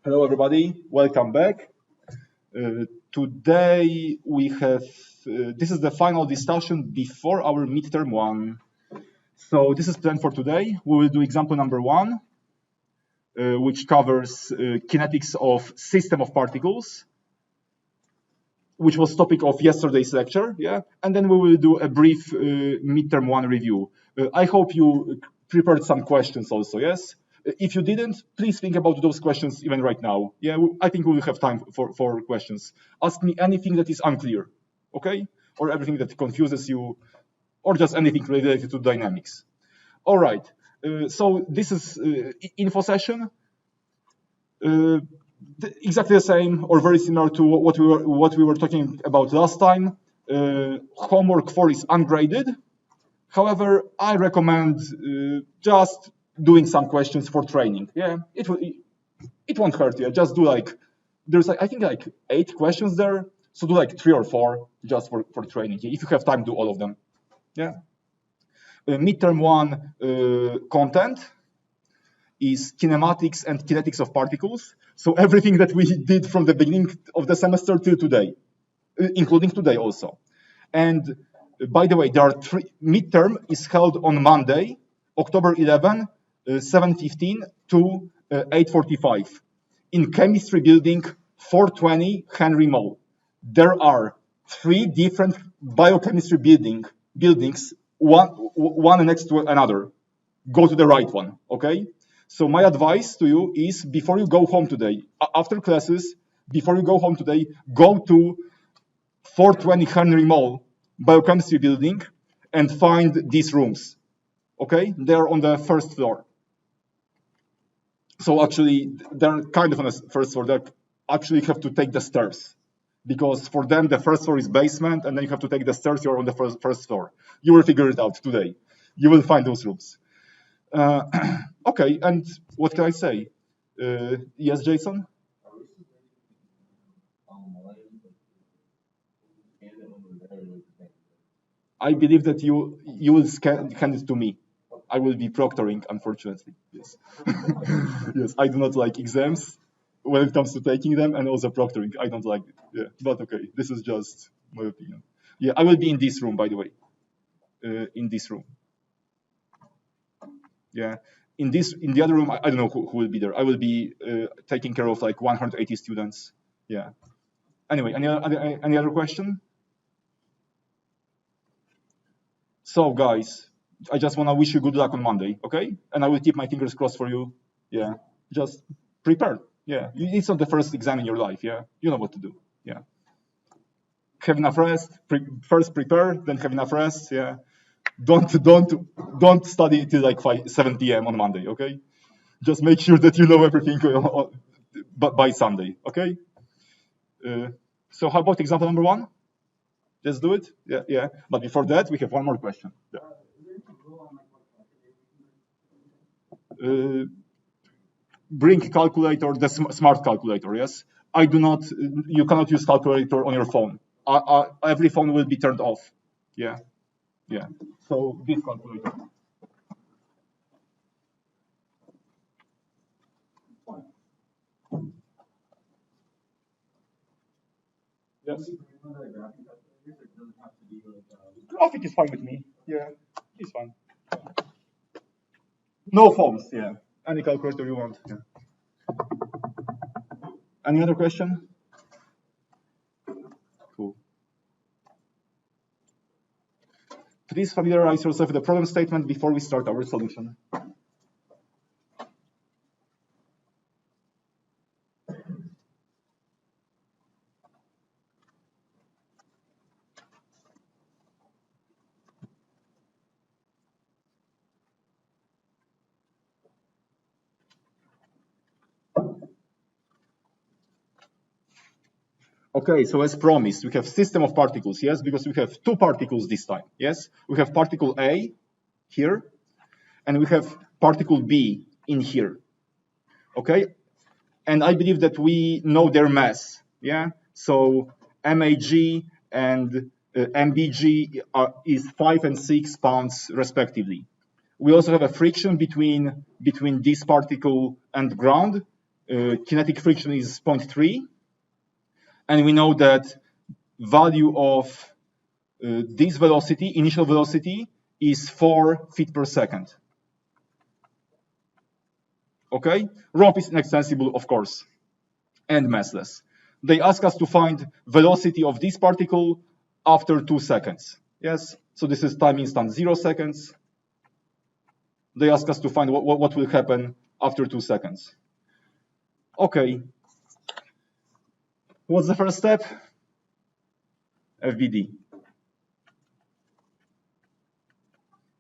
Hello, everybody. Welcome back. Today we have, this is the final discussion before our midterm one. So this is planned for today. We will do example number 1, which covers kinetics of system of particles, which was topic of yesterday's lecture. Yeah, and then we will do a brief midterm 1 review. I hope you prepared some questions also. Yes. If you didn't, please think about those questions even right now. Yeah, I think we will have time for questions. Ask me anything that is unclear, okay? Or everything that confuses you, or just anything related to dynamics. All right, so this is info session. Exactly the same or very similar to what we were talking about last time. Homework 4 is ungraded. However, I recommend just doing some questions for training. Yeah, it won't hurt you. Just do there's I think 8 questions there. So do 3 or 4 just for training. If you have time, do all of them. Yeah. Midterm 1 content is kinematics and kinetics of particles. So everything that we did from the beginning of the semester till today, including today also. And by the way, there are 3. Midterm is held on Monday, October 11, 7:15 to 8:45 in chemistry building 420 Henry Mall. There are 3 different biochemistry buildings, one next to another. Go to the right one, okay? So my advice to you is before you go home today, after classes, before you go home today, go to 420 Henry Mall biochemistry building and find these rooms, okay? They're on the 1st floor. So actually, they're kind of on the 1st floor. They actually have to take the stairs because for them, the 1st floor is basement and then you have to take the stairs. You're on the first floor. You will figure it out today. You will find those rooms. Okay, and what can I say? Yes, Jason? I believe that you will hand it to me. I will be proctoring, unfortunately. Yes. Yes, I do not like exams when it comes to taking them, and also proctoring. I don't like it. Yeah, but okay, this is just my opinion. Yeah, I will be in this room, by the way. In this room. Yeah, in the other room, I don't know who will be there. I will be taking care of 180 students. Yeah. Anyway, any other question? So guys, I just want to wish you good luck on Monday, okay? And I will keep my fingers crossed for you. Yeah, just prepare. Yeah, it's not the first exam in your life. Yeah, you know what to do. Yeah, have enough rest. First prepare, then have enough rest. Yeah, don't study till 7 p.m. on Monday. Okay, just make sure that you know everything by Sunday. Okay. So how about example number 1? Let's do it. Yeah, yeah. But before that, we have one more question. Yeah. Bring calculator, the smart calculator. Yes, I do not. You cannot use calculator on your phone. Every phone will be turned off. Yeah, yeah. So this calculator. Yes. Graphic is fine with me. Yeah, it's fine. No phones. Yeah, any calculator you want. Yeah. Any other question? Cool. Please familiarize yourself with the problem statement before we start our solution. Okay, so as promised, we have system of particles, yes, because we have 2 particles this time, yes? We have particle A here, and we have particle B in here, okay? And I believe that we know their mass, yeah? So MAG and MBG is 5 and 6 pounds respectively. We also have a friction between this particle and ground, kinetic friction is 0.3, and we know that value of this velocity, initial velocity, is 4 feet per second. Okay, rope is inextensible, of course, and massless. They ask us to find velocity of this particle after 2 seconds. Yes, so this is time instant 0 seconds. They ask us to find what will happen after 2 seconds. Okay, what's the first step? FBD.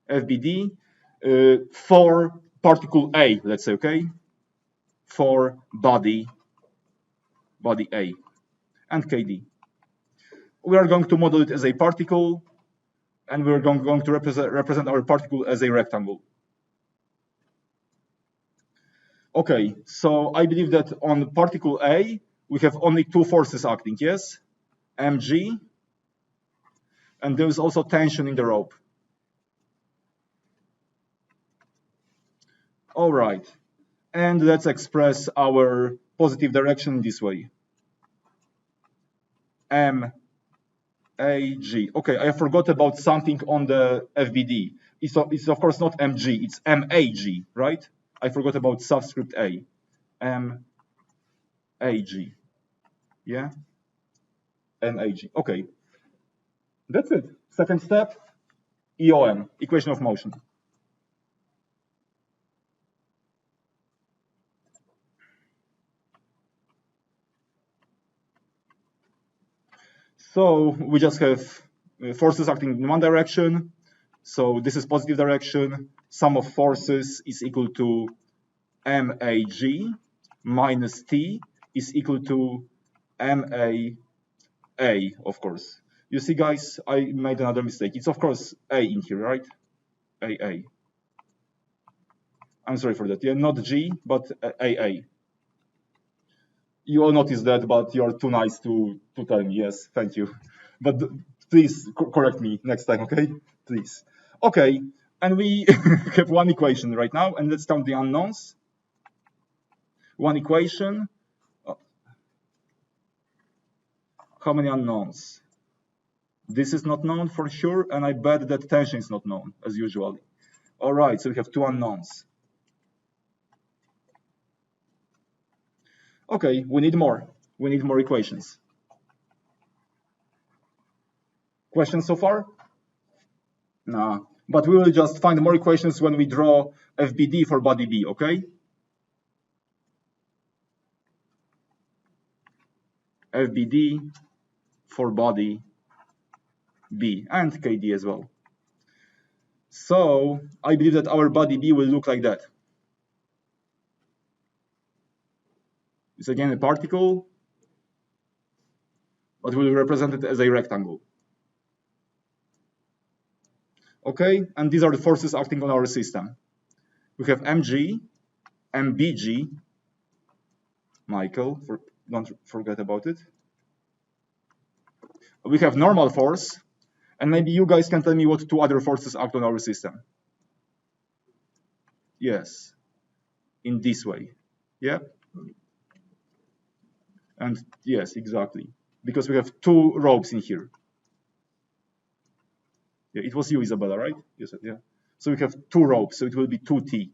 FBD for particle A, let's say, okay? For body A, and KD. We are going to model it as a particle, and we're going to represent our particle as a rectangle. Okay, so I believe that on particle A, we have only two forces acting, yes? mg, and there is also tension in the rope. All right, and let's express our positive direction in this way. MAG. Okay, I forgot about something on the FBD. It's of course not mg, it's MAG, right? I forgot about subscript A. MAG. Yeah? MAG. Okay. That's it. Second step, EOM, equation of motion. So we just have forces acting in one direction. So this is positive direction. Sum of forces is equal to MAG minus T is equal to MAA, of course. You see, guys, I made another mistake. It's, of course, A in here, right? AA. I'm sorry for that. Yeah, not G, but AA. You all noticed that, but you're too nice to tell me. Yes, thank you. But please correct me next time, okay? Please. Okay, and we have one equation right now, and let's count the unknowns. One equation. How many unknowns? This is not known for sure, and I bet that tension is not known, as usual. All right, so we have two unknowns. Okay, we need more. We need more equations. Questions so far? No, but we will just find more equations when we draw FBD for body B, okay? FBD for body B and KD as well. So I believe that our body B will look like that. It's again a particle, but we'll represent it as a rectangle. Okay, and these are the forces acting on our system. We have mg, mbg, Michael, don't forget about it. We have normal force, and maybe you guys can tell me what two other forces act on our system. Yes, in this way, yeah? And yes, exactly, because we have two ropes in here. Yeah, it was you, Isabella, right? You said, yeah. So we have two ropes, so it will be 2T.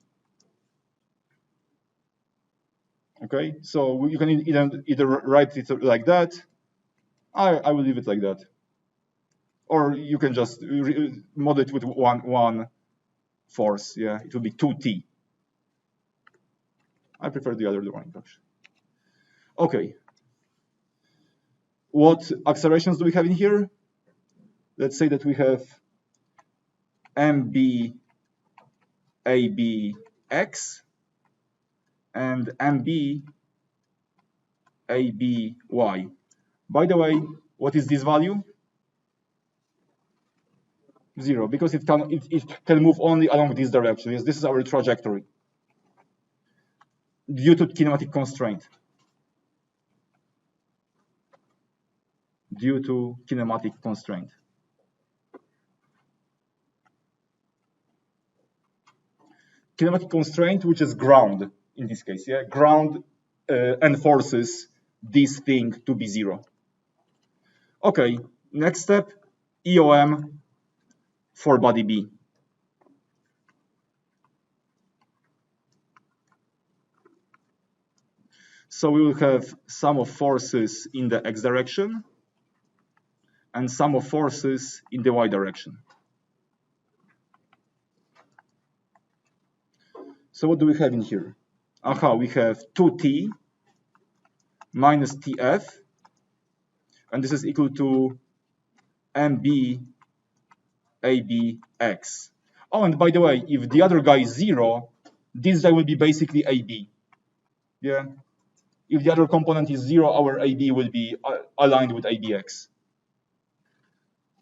Okay, so you can either write it like that. I will leave it like that. Or you can just model it with one force. Yeah, it will be 2T. I prefer the other one, actually. Okay. What accelerations do we have in here? Let's say that we have MB ABX and MB ABY. By the way, what is this value? 0, because it can move only along this direction. Yes, this is our trajectory due to kinematic constraint. Due to kinematic constraint. Kinematic constraint, which is ground in this case. Yeah, ground enforces this thing to be 0. Okay, next step, EOM for body B. So we will have sum of forces in the x direction and sum of forces in the y direction. So what do we have in here? Aha, we have 2t minus tf, and this is equal to mb abx. Oh, and by the way, if the other guy is 0, this guy will be basically ab. Yeah. If the other component is 0, our AB will be aligned with ABX.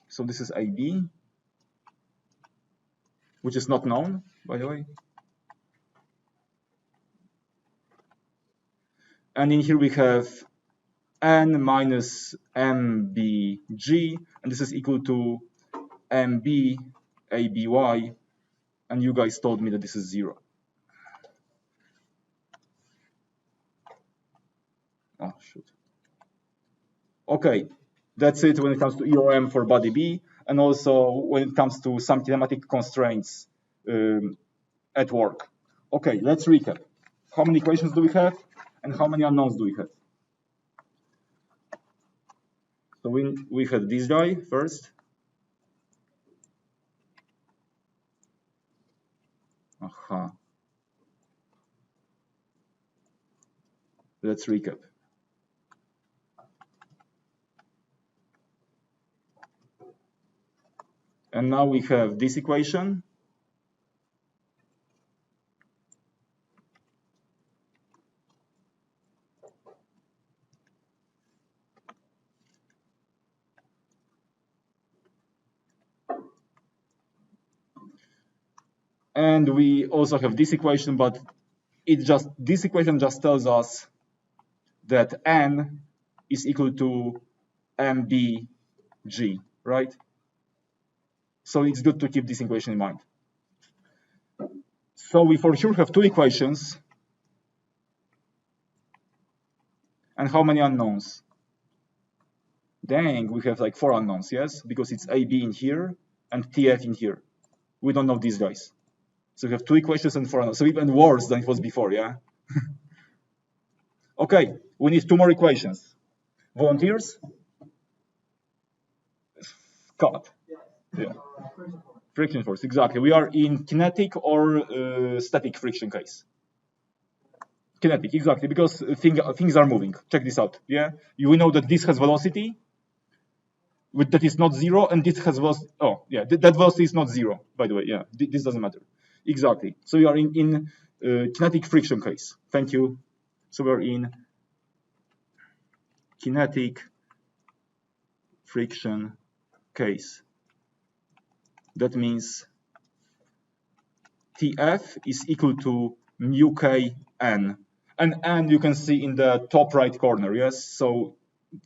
So this is AB, which is not known, by the way. And in here we have N minus MBG, and this is equal to MB ABY, and you guys told me that this is 0. Oh, shoot. Okay, that's it when it comes to EOM for body B, and also when it comes to some kinematic constraints at work. Okay, let's recap. How many equations do we have, and how many unknowns do we have? So we have this guy first. Aha. Let's recap. And now we have this equation. And we also have this equation, but this equation just tells us that N is equal to MBG, right? So it's good to keep this equation in mind. So we for sure have 2 equations. And how many unknowns? Dang, we have like 4 unknowns, yes? Because it's AB in here and TF in here. We don't know these guys. So we have 2 equations and 4 unknowns. So even worse than it was before, yeah? Okay, we need 2 more equations. Volunteers? Scott. Yeah. Friction force, exactly. We are in kinetic or static friction case. Kinetic, exactly, because things are moving. Check this out, yeah? We know that this has velocity, that is not 0, and this has velocity. Oh, yeah, that velocity is not 0, by the way, yeah, this doesn't matter. Exactly, so we are in kinetic friction case. Thank you. So we're in kinetic friction case. That means TF is equal to mu k n. And n you can see in the top right corner, yes? So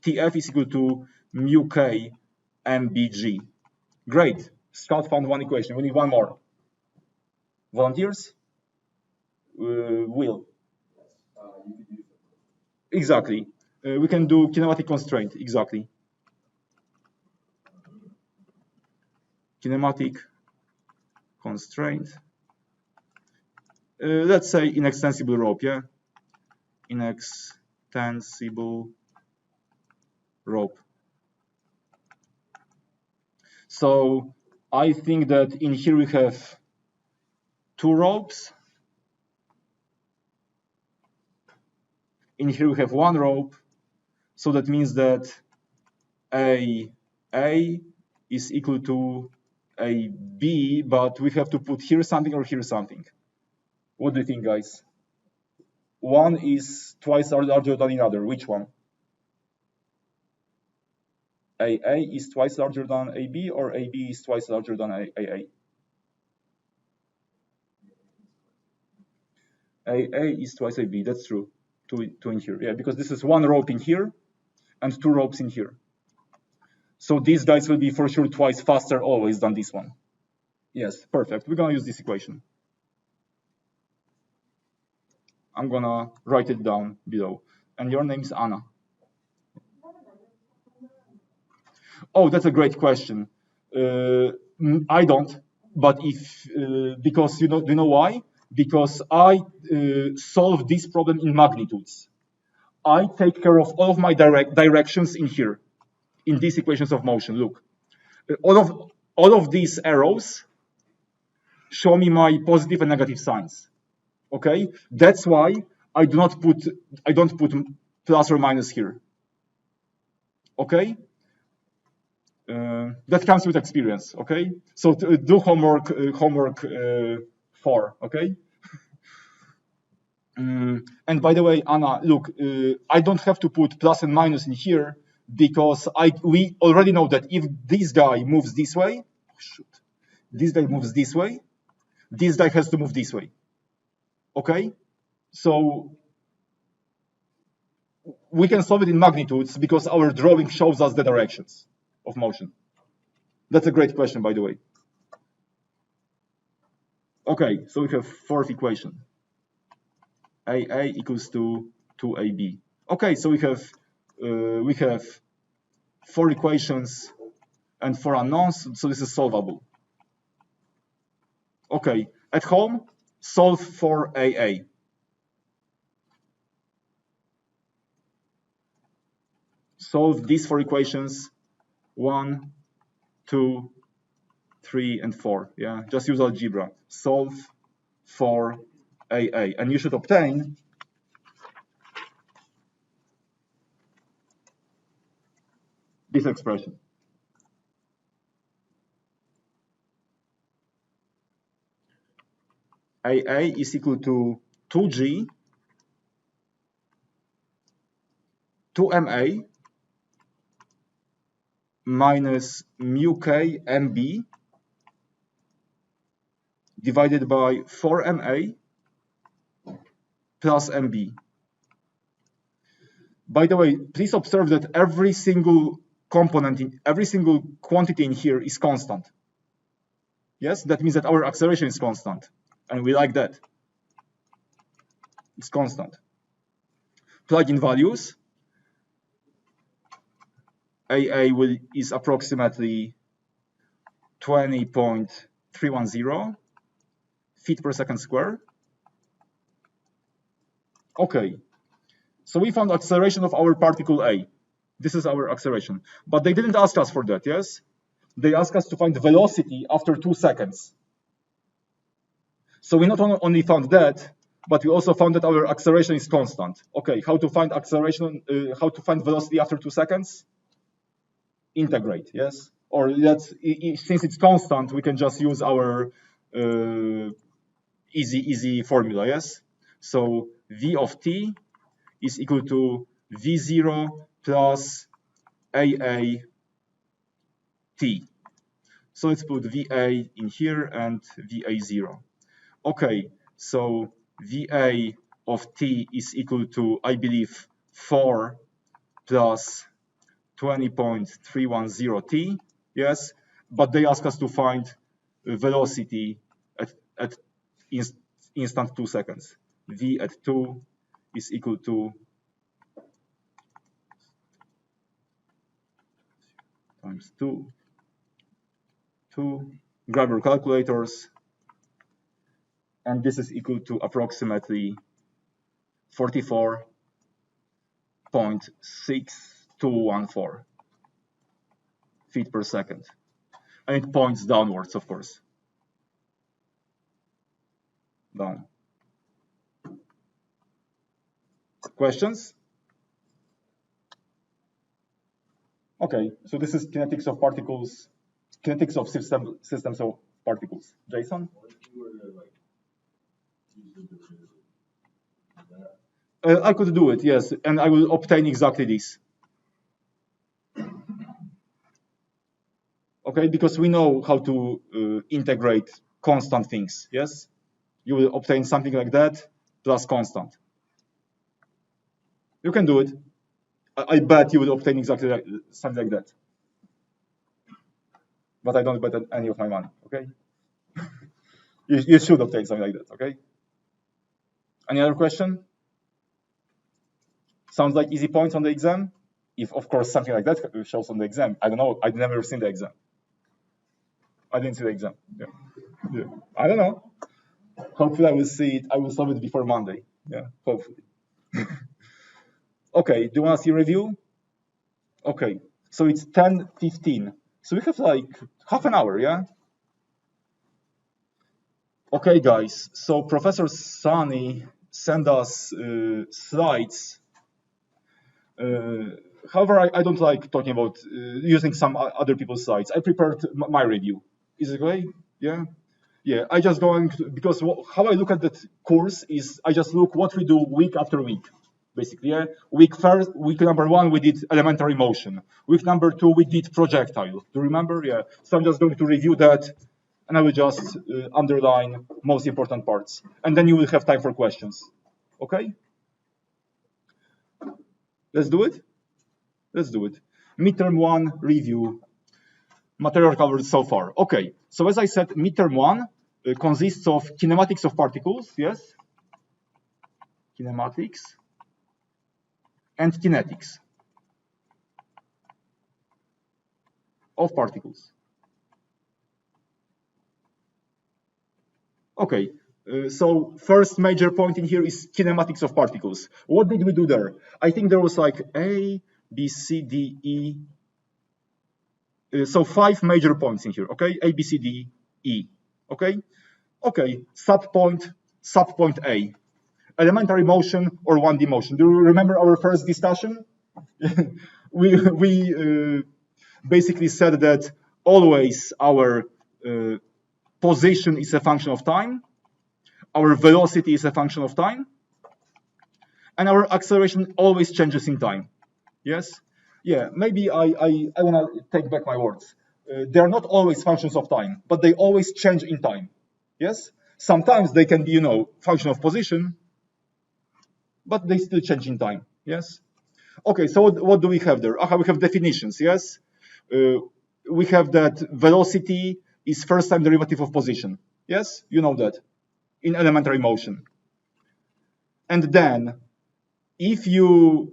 TF is equal to mu k mbg. Great. Scott found 1 equation. We need 1 more. Volunteers? Will. Exactly. We can do kinematic constraint. Exactly. Kinematic constraint. Let's say inextensible rope, yeah? Inextensible rope. So I think that in here we have 2 ropes. In here we have 1 rope. So that means that A is equal to AB, but we have to put here something or here something. What do you think, guys? One is twice larger than another. Which one? AA is twice larger than AB, or AB is twice larger than AA? AA is twice AB. That's true. Two in here. Yeah, because this is 1 rope in here and 2 ropes in here. So these guys will be for sure twice faster always than this one. Yes, perfect. We're going to use this equation. I'm gonna write it down below. And your name is Anna. Oh, that's a great question. I don't, but if because do you know why? Because I solve this problem in magnitudes. I take care of all of my directions in here, in these equations of motion. Look, all of these arrows show me my positive and negative signs. Okay, that's why I don't put plus or minus here. Okay, that comes with experience. Okay, so do homework 4. Okay. And by the way, Anna, look, I don't have to put plus and minus in here because we already know that if this guy moves this way, this guy moves this way, this guy has to move this way. Okay, so we can solve it in magnitudes because our drawing shows us the directions of motion. That's a great question, by the way. Okay, so we have fourth equation. AA equals to 2AB. Okay, so we have 4 equations and 4 unknowns, so this is solvable. Okay, at home, solve for AA. Solve these 4 equations, 1, 2, 3, and 4. Yeah, just use algebra. Solve for AA, and you should obtain this expression. AA is equal to 2G 2MA minus mu K MB divided by 4MA plus MB. By the way, please observe that every single component, every single quantity in here is constant. Yes, that means that our acceleration is constant, and we like that. It's constant. Plug in values. AA is approximately 20.310 feet per second square. Okay, so we found acceleration of our particle A. This is our acceleration, but they didn't ask us for that, yes? They asked us to find the velocity after 2 seconds. So we not only found that, but we also found that our acceleration is constant. Okay, how to find acceleration, how to find velocity after 2 seconds? Integrate, yes? Or since it's constant, we can just use our easy formula, yes? So V of t is equal to V0 plus AA t. So let's put VA in here and VA0. Okay, so VA of t is equal to, I believe, 4 plus 20.310 t, yes? But they ask us to find velocity at instant 2 seconds. V at 2 is equal to times 2. Grab your calculators, and this is equal to approximately 44.6214 feet per second. And it points downwards, of course. Down. Questions? Okay, so this is kinetics of particles, kinetics of systems of particles. Jason? I could do it, yes, and I will obtain exactly this. Okay, because we know how to integrate constant things, yes? You will obtain something like that plus constant. You can do it. I bet you will obtain exactly something like that. But I don't bet any of my money, okay? You should obtain something like that, okay? Any other question? Sounds like easy points on the exam? If, of course, something like that shows on the exam. I don't know. I've never seen the exam. I didn't see the exam. Yeah. Yeah. I don't know. Hopefully I will see it. I will solve it before Monday. Yeah, hopefully. Okay, do you want to see review? Okay, so it's 10:15. So we have like half an hour, yeah? Okay, guys, so Professor Sani sent us slides. However, I don't like talking about using some other people's slides. I prepared my review. Is it okay? Yeah? Yeah, I just going to, because how I look at that course is I just look what we do week after week. Basically, yeah. Week number 1, we did elementary motion. Week number 2, we did projectile. Do you remember? Yeah. So I'm just going to review that, and I will just underline most important parts, and then you will have time for questions. Okay? Let's do it. Let's do it. Midterm 1 review. Material covered so far. Okay. So as I said, midterm 1 consists of kinematics of particles. Yes. Kinematics. And kinetics of particles. Okay, so first major point in here is kinematics of particles. What did we do there? I think there was like A, B, C, D, E. So 5 major points in here, okay? A, B, C, D, E, okay? Okay, subpoint A. Elementary motion or 1D motion. Do you remember our first discussion? we basically said that always our position is a function of time, our velocity is a function of time, and our acceleration always changes in time. Yes? Yeah, maybe I want to take back my words. They're not always functions of time, but they always change in time. Yes? Sometimes they can be, function of position, but they still change in time. Yes? Okay, so what do we have there? We have definitions, yes? We have that velocity is first time derivative of position. Yes, you know that in elementary motion. And then if you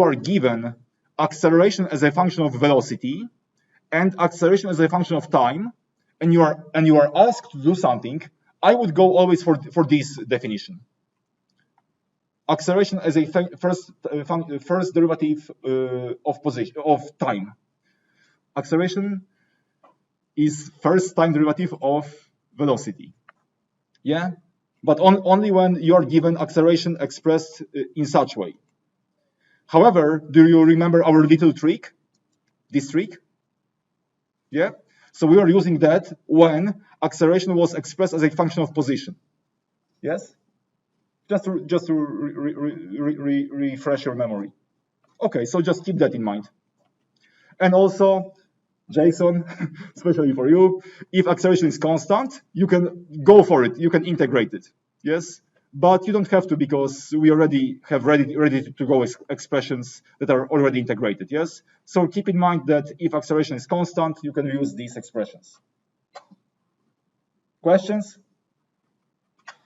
are given acceleration as a function of velocity and acceleration as a function of time, and you are asked to do something, I would go always for this definition. Acceleration as a first derivative of time. Acceleration is first time derivative of velocity. Yeah, but only when you are given acceleration expressed in such way. However, do you remember our little trick? This trick? Yeah. So we are using that when acceleration was expressed as a function of position. Yes. Just to refresh your memory. Okay, so just keep that in mind. And also, Jason, especially for you, if acceleration is constant, you can go for it. You can integrate it. Yes, but you don't have to because we already have ready to go expressions that are already integrated. Yes, so keep in mind that if acceleration is constant, you can use these expressions. Questions?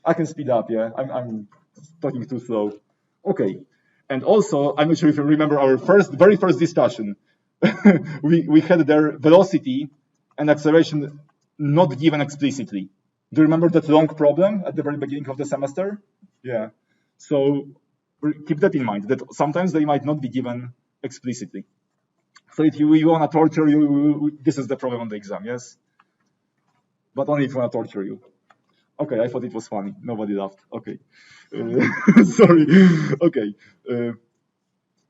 I can speed up. Yeah, I'm talking too slow. Okay, and also I'm not sure if you remember our very first discussion. we had their velocity and acceleration not given explicitly. Do you remember that long problem at the very beginning of the semester? Yeah. So keep that in mind, that sometimes they might not be given explicitly. So if we want to torture you, this is the problem on the exam, yes? But only if we want to torture you. Okay, I thought it was funny. Nobody laughed. Okay. Sorry. Okay.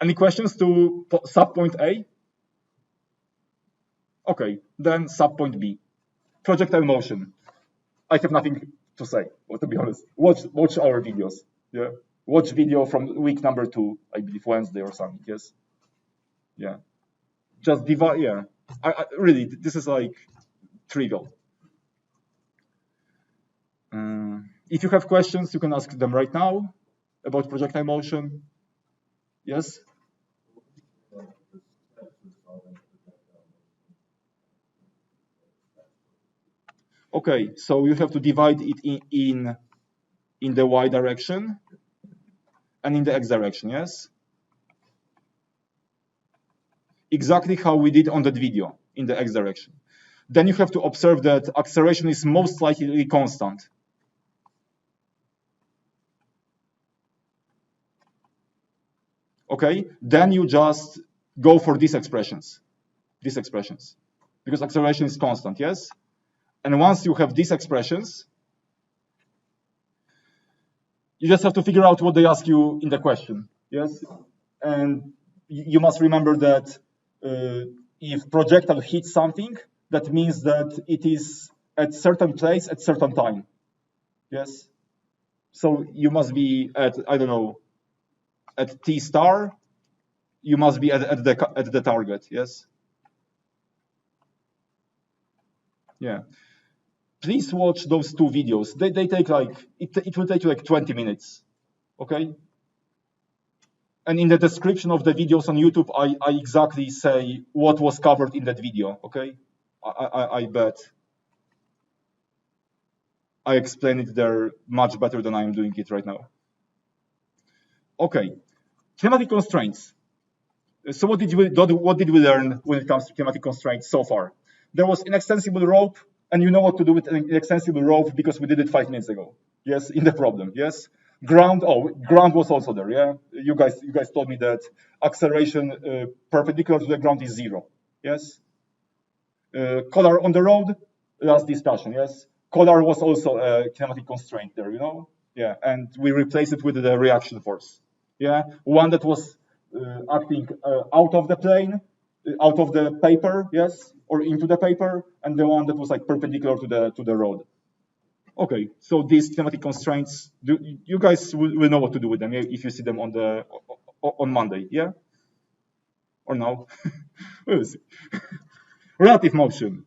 Any questions to subpoint A? Okay, then subpoint B. Projectile motion. I have nothing to say, well, to be honest. Watch our videos. Yeah. Watch video from week number 2, I believe Wednesday or something, yes? Yeah. Just divide, yeah. Really, this is like trivial. If you have questions, you can ask them right now about projectile motion. Yes? Okay, so you have to divide it in in the y direction and in the x direction, yes? Exactly how we did on that video in the x direction. Then you have to observe that acceleration is most likely constant. Okay, then you just go for these expressions, because acceleration is constant, yes? And once you have these expressions, you just have to figure out what they ask you in the question, yes? And you must remember that if projectile hits something, that means that it is at certain place at certain time, yes? So you must be at, I don't know, at T star, you must be at the target, yes? Yeah. Please watch those two videos. They take like, it will take you like 20 minutes, okay? And in the description of the videos on YouTube, I exactly say what was covered in that video, okay? I bet I explain it there much better than I am doing it right now. Okay, kinematic constraints. So what did we learn when it comes to kinematic constraints so far? There was inextensible rope, and you know what to do with an inextensible rope because we did it 5 minutes ago. Yes, in the problem. Yes, ground. Oh, ground was also there. Yeah, you guys told me that acceleration perpendicular to the ground is 0. Yes. Color on the road. Last discussion. Yes, color was also a kinematic constraint there. You know. Yeah, and we replaced it with the reaction force. Yeah, one that was acting out of the plane, out of the paper, yes, or into the paper, and the one that was like perpendicular to the road. Okay, so these kinematic constraints, you guys will know what to do with them if you see them on Monday, yeah, or no? We'll see. Relative motion,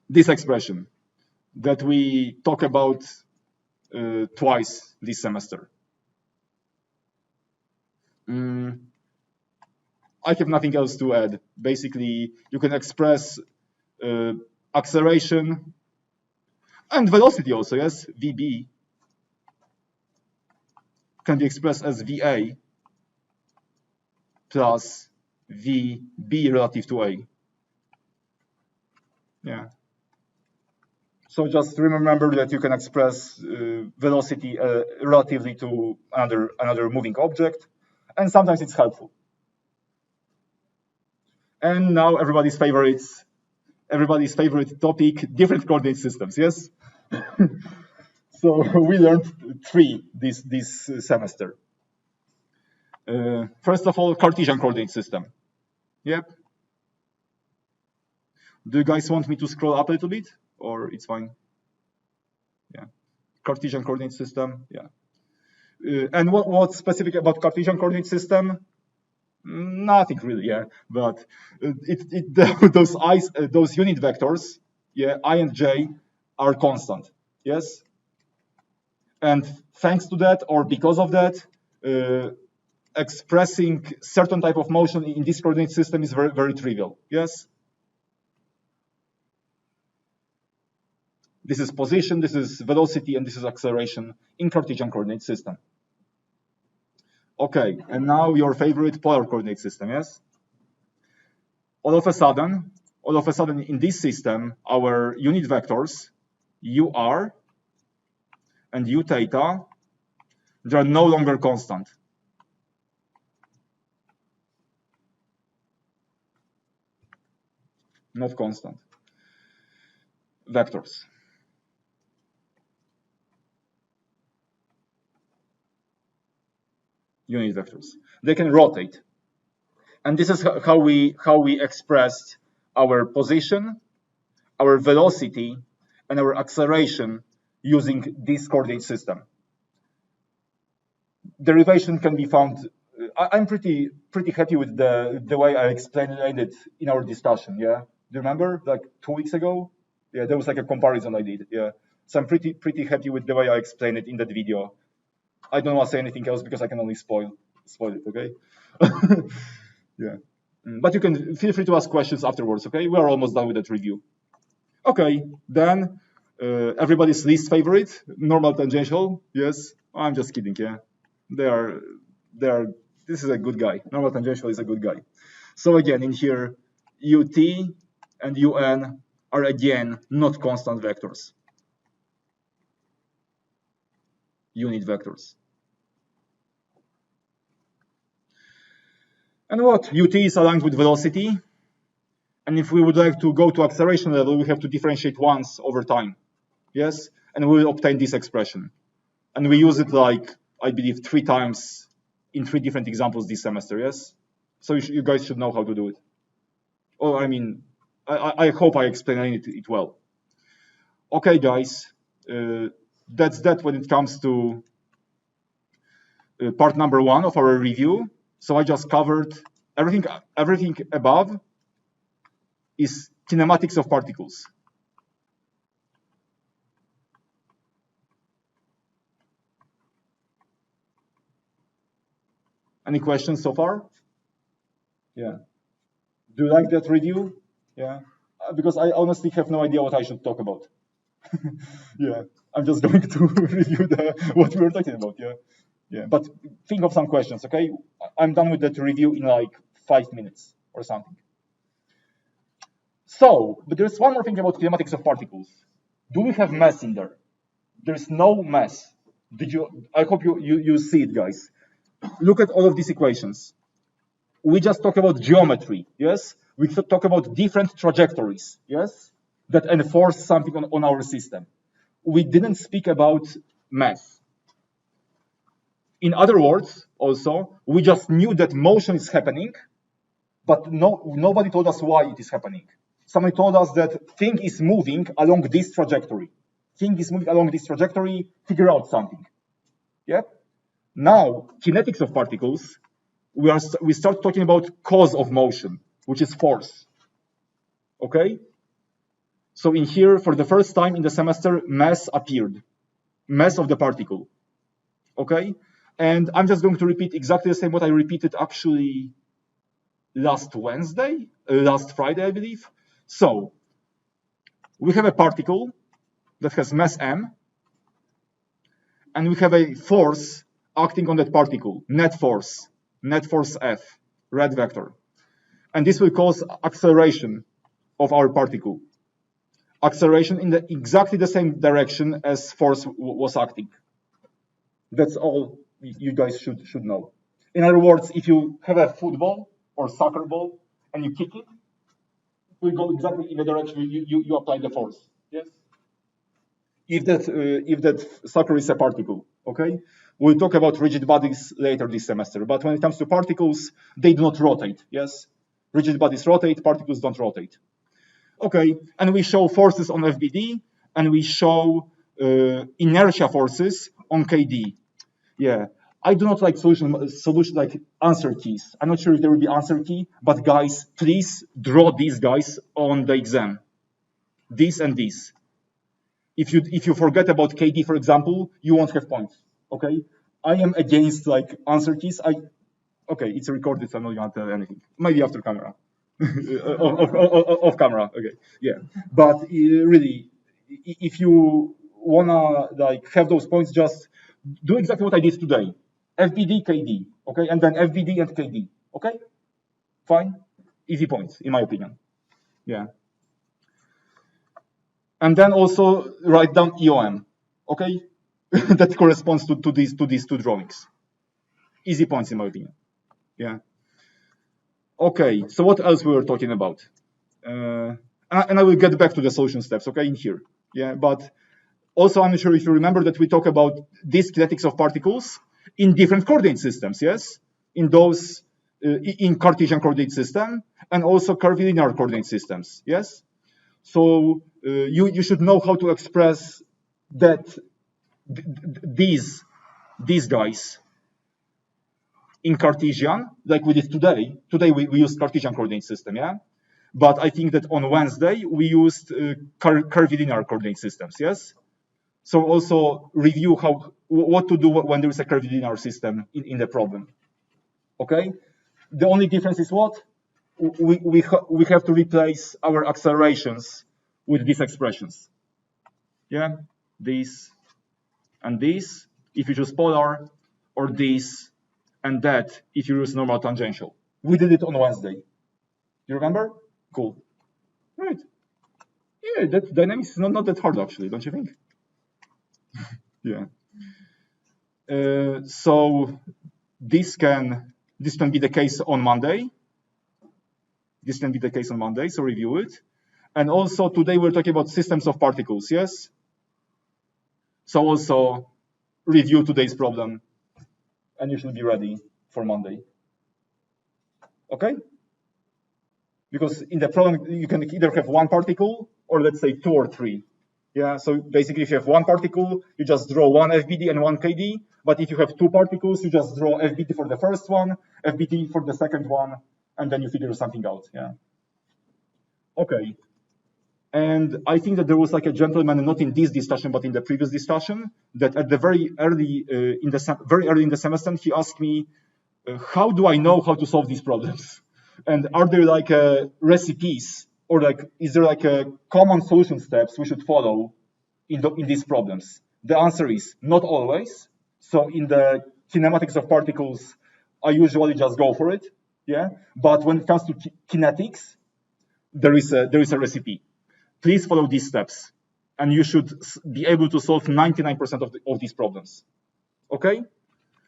this expression that we talk about twice this semester. I have nothing else to add. Basically, you can express acceleration and velocity also, yes? VB can be expressed as VA plus VB relative to A. Yeah. So just remember that you can express velocity relatively to another moving object, and sometimes it's helpful. And now everybody's favorite topic, different coordinate systems, yes? So we learned 3 this semester. First of all, Cartesian coordinate system. Yep. Do you guys want me to scroll up a little bit, or it's fine? Yeah. Cartesian coordinate system. Yeah. And what's specific about Cartesian coordinate system? Nothing really, yeah. But those unit vectors, yeah, I and j, are constant. Yes. And thanks to that, or because of that, expressing certain type of motion in this coordinate system is very, very trivial. Yes. This is position, this is velocity, and this is acceleration in Cartesian coordinate system. Okay, and now your favorite polar coordinate system, yes? All of a sudden, in this system, our unit vectors, UR and U theta, they are no longer constant. Not constant. Vectors. Unit vectors. They can rotate. And this is how we expressed our position, our velocity, and our acceleration using this coordinate system. Derivation can be found. I'm pretty happy with the way I explained it in our discussion. Yeah, do you remember, like 2 weeks ago? Yeah, there was like a comparison I did. Yeah, so I'm pretty happy with the way I explained it in that video. I don't want to say anything else because I can only spoil it. Okay. Yeah, but you can feel free to ask questions afterwards. Okay, we are almost done with that review. Okay, then everybody's least favorite, normal tangential. Yes, I'm just kidding. Yeah, they are. This is a good guy. Normal tangential is a good guy. So again, in here, ut and un are again not constant vectors, unit vectors. And what? Ut is aligned with velocity. And if we would like to go to acceleration level, we have to differentiate once over time. Yes? And we will obtain this expression. And we use it like, I believe, 3 times in 3 different examples this semester. Yes? So you guys should know how to do it. Oh, I mean, I hope I explained it well. Okay, guys. That's that when it comes to part number 1 of our review. So I just covered everything above is kinematics of particles. Any questions so far? Yeah. Do you like that review? Yeah. Because I honestly have no idea what I should talk about. Yeah. I'm just going to review what we were talking about. Yeah. Yeah. But think of some questions, okay? I'm done with that review in like 5 minutes or something. So, but there's one more thing about kinematics of particles. Do we have mass in there? There's no mass. I hope you see it, guys. Look at all of these equations. We just talk about geometry, yes? We talk about different trajectories, yes? That enforce something on our system. We didn't speak about mass. In other words, also, we just knew that motion is happening, but nobody told us why it is happening. Somebody told us that thing is moving along this trajectory. Thing is moving along this trajectory, figure out something. Yeah? Now, kinetics of particles, we start talking about cause of motion, which is force. Okay? So in here, for the first time in the semester, mass appeared. Mass of the particle. Okay? And I'm just going to repeat exactly the same what I repeated actually last Friday, I believe. So, we have a particle that has mass m, and we have a force acting on that particle, net force F, red vector. And this will cause acceleration of our particle. Acceleration in exactly the same direction as force was acting. That's all you guys should know. In other words, if you have a football or soccer ball and you kick it, it will go exactly in the direction you apply the force. Yes. If that soccer is a particle, okay? We'll talk about rigid bodies later this semester, but when it comes to particles, they do not rotate, yes? Rigid bodies rotate, particles don't rotate. Okay, and we show forces on FBD, and we show inertia forces on KD. Yeah, I do not like solution like answer keys. I'm not sure if there will be answer key, but guys, please draw these guys on the exam. This and this. If you forget about KD, for example, you won't have points. Okay, I am against like answer keys. Okay, it's recorded, so I'm not gonna tell anything. Maybe after camera, off camera. Okay, yeah. But really, if you wanna like have those points, just do exactly what I did today. FBD, KD, okay, and then FBD and KD. Okay, fine, easy points in my opinion. Yeah. And then also write down EOM, okay? That corresponds to these two drawings. Easy points in my opinion. Yeah. Okay, so what else we were talking about? And I will get back to the solution steps, okay, in here. Yeah, but also I'm not sure if you remember that we talk about these kinetics of particles in different coordinate systems, yes? In those, in Cartesian coordinate system and also curvilinear coordinate systems, yes? So you should know how to express that these guys in Cartesian, like we did today. Today we used Cartesian coordinate system, yeah? But I think that on Wednesday we used curvilinear coordinate systems, yes? So also review what to do when there is a curvilinear system in the problem, okay? The only difference is what? We have to replace our accelerations with these expressions. Yeah, this and this if you choose polar, or this and that if you use normal tangential. We did it on Wednesday. You remember? Cool. Right. Yeah, that dynamics is not that hard actually, don't you think? Yeah. So this can be the case on Monday. This can be the case on Monday, so review it. And also today we're talking about systems of particles, yes? So also review today's problem and you should be ready for Monday. Okay? Because in the problem, you can either have one particle or let's say 2 or 3. Yeah, so basically if you have one particle, you just draw one FBD and one KD. But if you have 2 particles, you just draw FBD for the first one, FBD for the second one, and then you figure something out. Yeah. Okay. And I think that there was like a gentleman, not in this discussion, but in the previous discussion, that at the very early in the semester, he asked me, how do I know how to solve these problems? And are there like recipes, or like is there like a common solution steps we should follow in these problems? The answer is not always. So in the kinematics of particles, I usually just go for it. Yeah. But when it comes to kinetics, there is a recipe. Please follow these steps, and you should be able to solve 99% of these problems. Okay?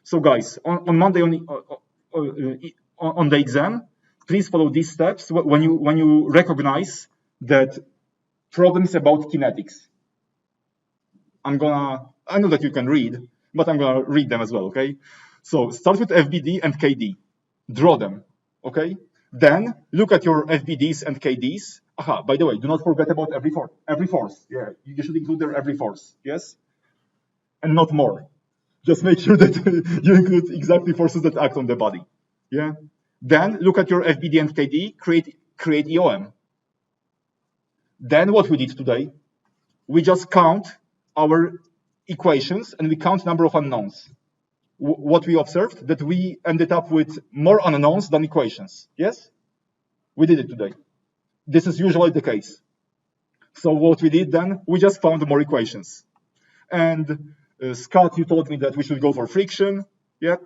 So guys, on Monday on the exam, please follow these steps when you recognize that problems about kinetics. I know that you can read, but I'm gonna read them as well, okay? So start with FBD and KD. Draw them, okay? Then look at your FBDs and KDs. Aha, by the way, do not forget about every force. Yeah, you should include there every force, yes? And not more. Just make sure that you include exactly forces that act on the body. Yeah. Then look at your FBD and KD, create EOM. Then what we did today, we just count our equations and we count number of unknowns. What we observed, that we ended up with more unknowns than equations. Yes? We did it today. This is usually the case. So what we did then, we just found more equations. And Scott, you told me that we should go for friction. Yeah.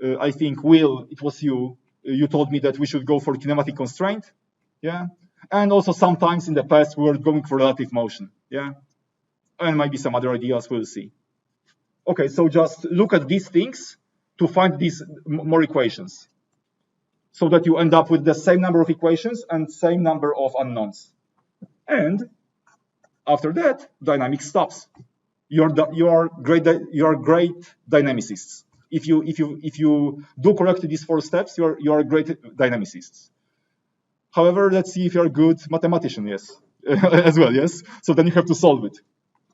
I think, Will, it was you. You told me that we should go for kinematic constraint. Yeah. And also sometimes in the past, we were going for relative motion. Yeah. And maybe some other ideas, we'll see. Okay, so just look at these things to find these more equations, so that you end up with the same number of equations and same number of unknowns. And after that, dynamics stops. You are great dynamicists. If you do correctly these 4 steps, you are great dynamicists. However, let's see if you're a good mathematician, yes, as well, yes. So then you have to solve it.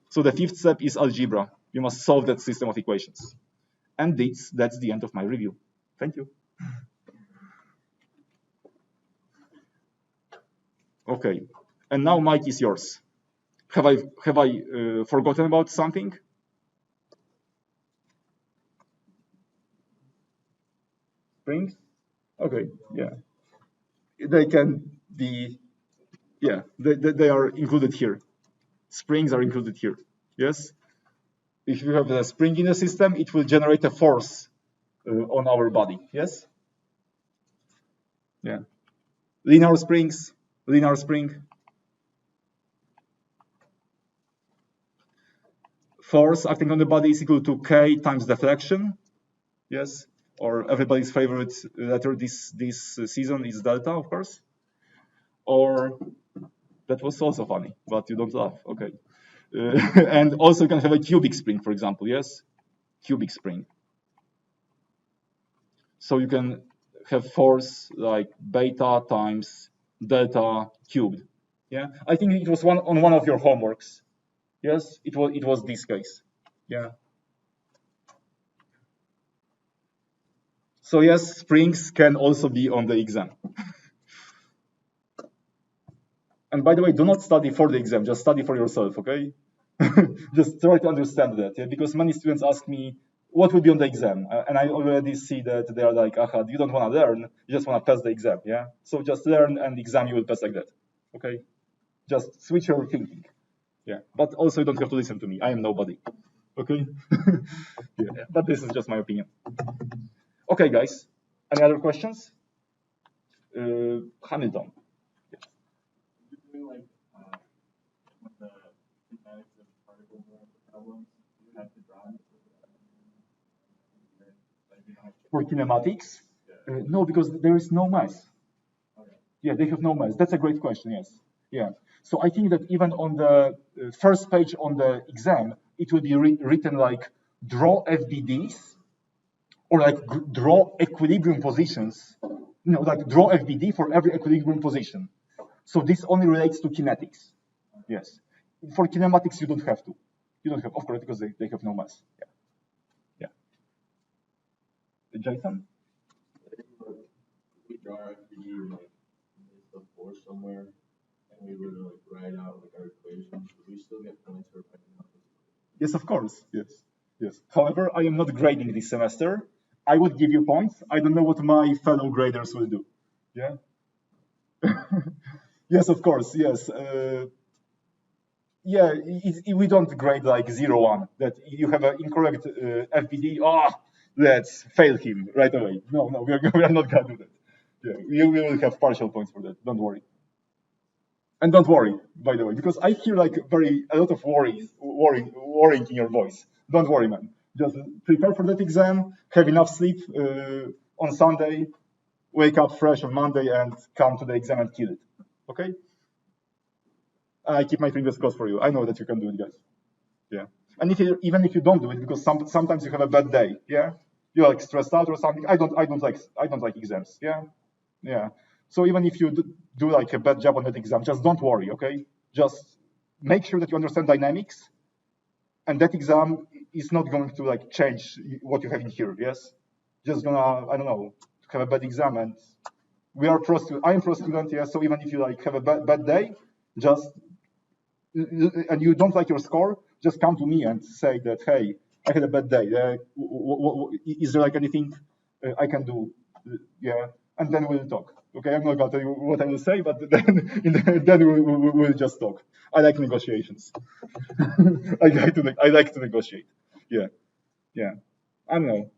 So the 5th step is algebra. You must solve that system of equations. And that's the end of my review. Thank you. Okay, and now Mike is yours. Have I forgotten about something? Springs? Okay, yeah. They can be, yeah, they are included here. Springs are included here, yes? If you have a spring in the system, it will generate a force on our body, yes? Yeah. Linear springs, linear spring. Force acting on the body is equal to K times deflection, yes? Or everybody's favorite letter this season is delta, of course. Or that was also funny, but you don't laugh, okay. And also you can have a cubic spring, for example, yes? Cubic spring. So you can have force like beta times delta cubed. Yeah, I think it was on one of your homeworks. Yes, it was this case. Yeah. So yes, springs can also be on the exam. And by the way, do not study for the exam, just study for yourself, okay? Just try to understand that, yeah? Because many students ask me, what will be on the exam? And I already see that they are like, aha, you don't want to learn, you just want to pass the exam, yeah? So just learn and exam you will pass like that, okay? Just switch your thinking. Yeah, but also you don't have to listen to me. I am nobody. Okay. Yeah, but this is just my opinion. Okay, guys. Any other questions? Hamilton. You're doing like with the kinetics of particle problems, you have to draw it. For kinematics? No, because there is no mass. Okay. Yeah, they have no mass. That's a great question, yes. Yeah. So I think that even on the first page on the exam, it will be written like draw FBDs or like draw equilibrium positions. You know, like draw FBD for every equilibrium position. So this only relates to kinetics. Yes. For kinematics, you don't have to. You don't have, of course, because they have no mass. Yeah. Yeah. Jason? We draw our FBD like the force somewhere, and we were to like write out like our equations. We still get points for writing out. Yes, of course. Yes. Yes. However, I am not grading this semester. I would give you points. I don't know what my fellow graders will do. Yeah. Yes, of course. Yes. Yeah, we don't grade like 0-1. That you have an incorrect FBD. Let's fail him right away. No, we are not gonna do that. Yeah, we will have partial points for that. Don't worry. And don't worry, by the way, because I hear like a lot of worrying in your voice. Don't worry, man. Just prepare for that exam, have enough sleep on Sunday, wake up fresh on Monday, and come to the exam and kill it. Okay? I keep my fingers crossed for you. I know that you can do it, guys. Yeah. And even if you don't do it, because sometimes you have a bad day, yeah, you're like stressed out or something. I don't like exams. Yeah. Yeah. So even if you do like a bad job on that exam, just don't worry, okay? Just make sure that you understand dynamics, and that exam is not going to like change what you have in here. Yes. Just gonna, I don't know, have a bad exam, and I am pro student, yeah. So even if you like have a bad day, and you don't like your score, just come to me and say that, hey, I had a bad day. Is there like anything I can do? Yeah, and then we'll talk. Okay, I'm not gonna tell you what I will say, but then we'll just talk. I like negotiations. I like to negotiate. Yeah, yeah. I don't know.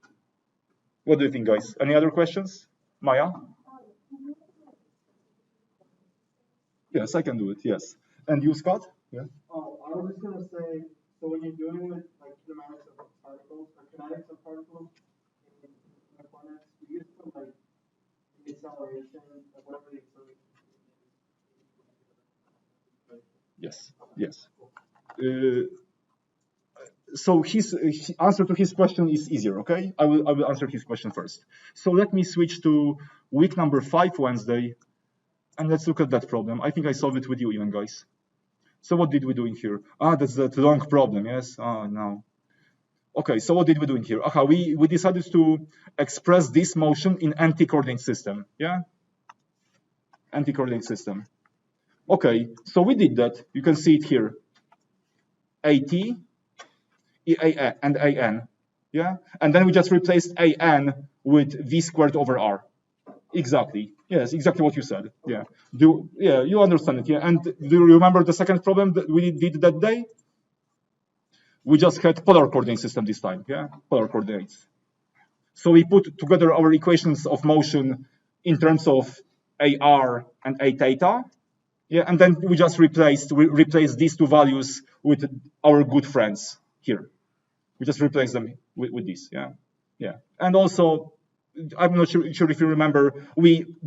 What do you think, guys? Any other questions, Maya? Yes, I can do it. Yes, and you, Scott? Yeah. Oh, I was just gonna say, so when you're doing with like kinematics of particles or kinetics of particles in mechanics, you use for like the acceleration, like whatever the acceleration is. Yes. Yes. So his answer to his question is easier. Okay, I will answer his question first. So let me switch to week number 5, Wednesday, and let's look at that problem. I think I solved it with you even, guys. So what did we do in here? That's that long problem, yes? No. Okay, so what did we do in here? We decided to express this motion in anti-coordinate system, yeah? Anti-coordinate system. Okay, so we did that. You can see it here. AT, EA, and AN, yeah? And then we just replaced AN with V squared over R. Exactly. Yes, exactly what you said. Yeah. You understand it. Yeah. And do you remember the second problem that we did that day? We just had polar coordinate system this time. Yeah, polar coordinates. So we put together our equations of motion in terms of AR and A theta. Yeah, and then we just replaced these two values with our good friends here. We just replace them with this. Yeah. Yeah. And also, I'm not sure if you remember,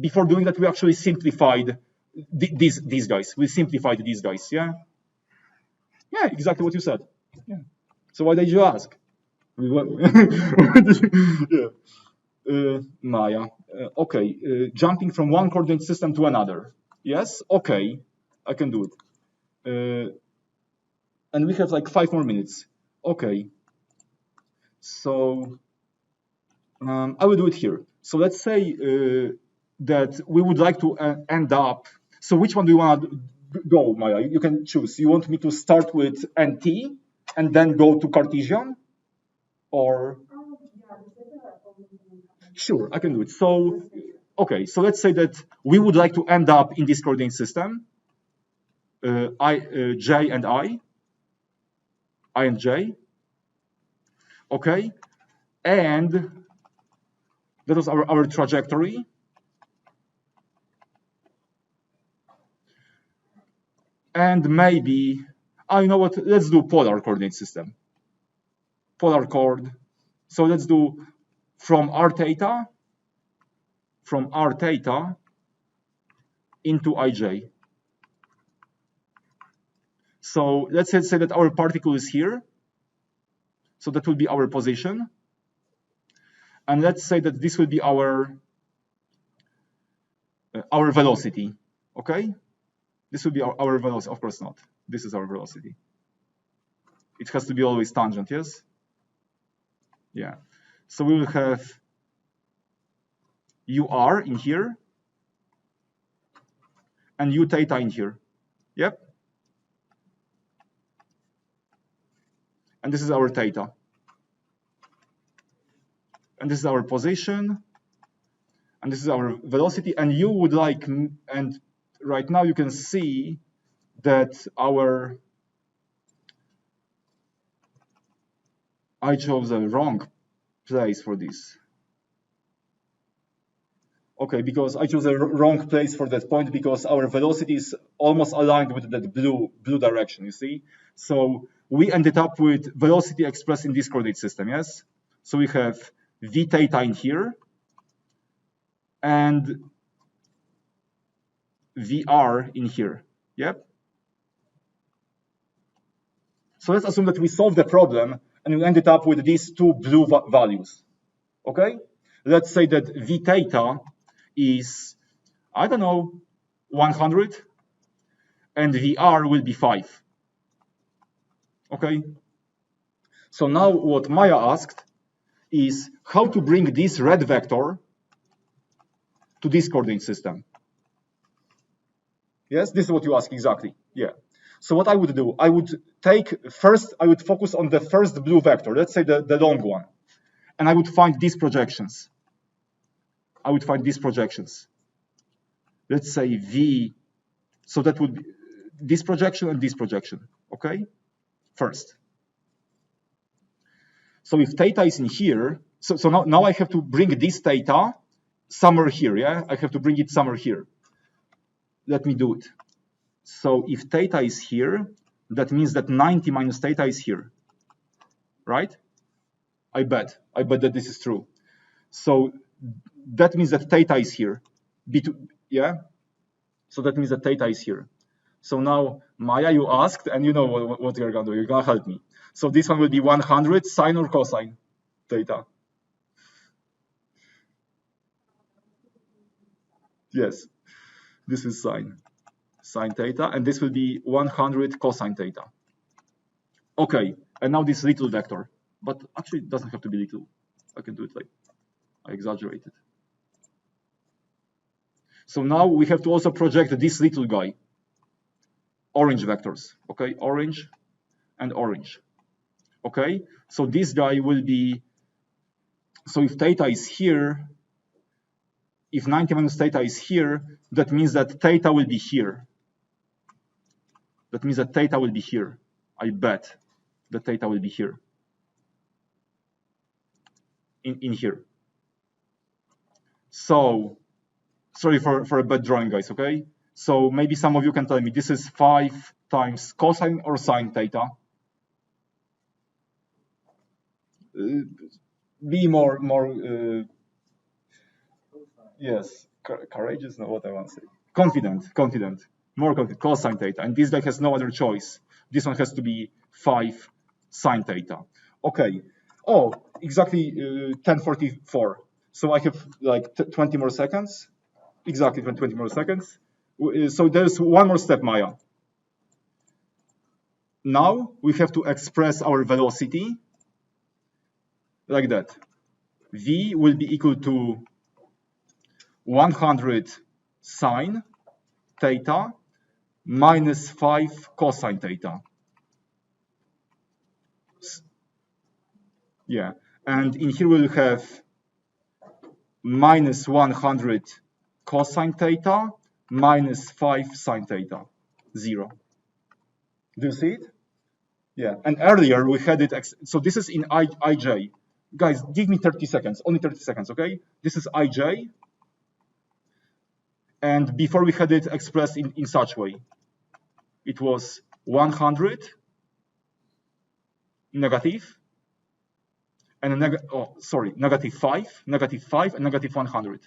before doing that, we actually simplified these guys. We simplified these guys, yeah? Yeah, exactly what you said. Yeah. So why did you ask? Yeah. Maya. Okay, jumping from one coordinate system to another. Yes, okay, I can do it. And we have like 5 more minutes. Okay. So I will do it here. So let's say that we would like to end up. So which one do you want to go, Maya? You can choose. You want me to start with NT and then go to Cartesian, or? Sure, I can do it. So, okay. So let's say that we would like to end up in this coordinate system, J and I. I and j. Okay, and that was our trajectory. And maybe, you know what, let's do polar coordinate system. Polar chord. So let's do from r theta into ij. So let's say that our particle is here. So that will be our position. And let's say that this will be our velocity, okay? This will be our velocity, of course not. This is our velocity. It has to be always tangent, yes? Yeah. So we will have UR in here and U theta in here. Yep. And this is our theta. And this is our position. And this is our velocity. And you would like, and right now you can see that I chose the wrong place for this. Okay, because I chose the wrong place for that point because our velocity is almost aligned with that blue direction, you see? So we ended up with velocity expressed in this coordinate system, yes? So we have v theta in here and vr in here, yep? So let's assume that we solved the problem and we ended up with these two blue values, okay? Let's say that v theta is, I don't know, 100, and VR will be 5. Okay? So now what Maya asked is how to bring this red vector to this coordinate system. Yes, this is what you ask exactly. Yeah. So what I would do, I would focus on the first blue vector, let's say the long one, and I would find these projections. Let's say V, so that would be this projection and this projection, okay? First. So if theta is in here, so now I have to bring this theta somewhere here, yeah? I have to bring it somewhere here. Let me do it. So if theta is here, that means that 90 minus theta is here, right? I bet that this is true. So that means that theta is here, yeah? So that means that theta is here. So now, Maya, you asked, and you know what you're gonna do. You're gonna help me. So this one will be 100 sine or cosine theta. Yes, this is sine theta, and this will be 100 cosine theta. Okay, and now this little vector, but actually it doesn't have to be little. I can do it like, I exaggerated. So now we have to also project this little guy. Orange vectors, okay? Orange and orange, okay? So this guy will be, so if theta is here, if 90 minus theta is here, that means that theta will be here. That means that theta will be here. I bet that theta will be here. In here. So, sorry for a bad drawing, guys, okay? So maybe some of you can tell me, this is 5 times cosine or sine theta? Be more yes, courageous, not what I want to say. Confident, more confident, cosine theta. And this guy has no other choice. This one has to be 5 sine theta. Okay. Oh, exactly 10:44. So I have like 20 more seconds. Exactly 20 more seconds. So there's one more step, Maya. Now we have to express our velocity like that. V will be equal to 100 sine theta minus 5 cosine theta. Yeah, and in here we'll have minus 100 cosine theta minus 5 sine theta, 0. Do you see it? Yeah, and earlier we had it, so this is in IJ. Guys, give me 30 seconds, only 30 seconds, okay? This is IJ. And before we had it expressed in such way. It was 100 negative, and negative 5, negative 5, and negative 100.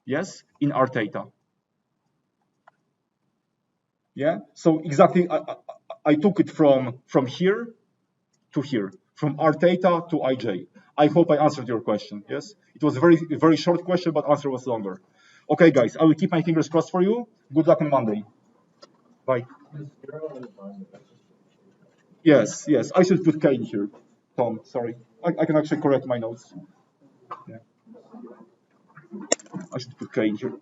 Yes, in R theta. Yeah, so exactly, I took it from here to here, from R theta to IJ. I hope I answered your question. Yes, it was a very short question, but answer was longer. Okay, guys, I will keep my fingers crossed for you. Good luck on Monday. Bye. Yes, I should put K in here. Tom, sorry. I can actually correct my notes. Yeah. I should put K in here.